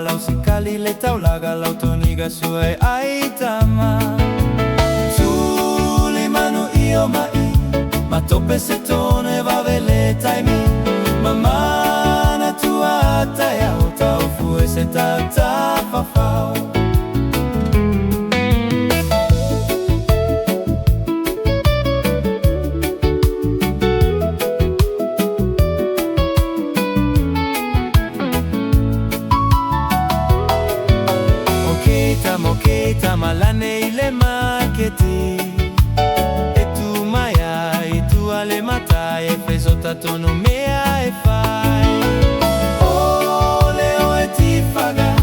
lausikali le taulaga lautoniga sue aitama Suli manu io mai Matope setone vavele taimi Mamana tua taia o tau fue se tata fafau Moketa malane ile maketi Etu maya, etu ale mata E fezo tatono mea e fai Ole o eti faga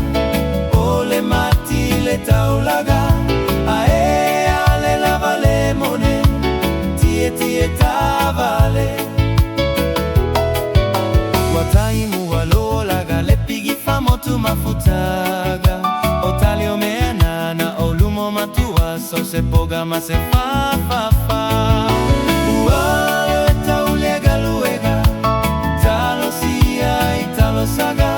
Ole mati le taulaga Ae ale lava le mone Tie tavale Wataimu walo laga Le pigi famotu mafutaga Otalio meana na olumo matua So se poga ma se fa Ualo eta ulega luega Talo sia italo saga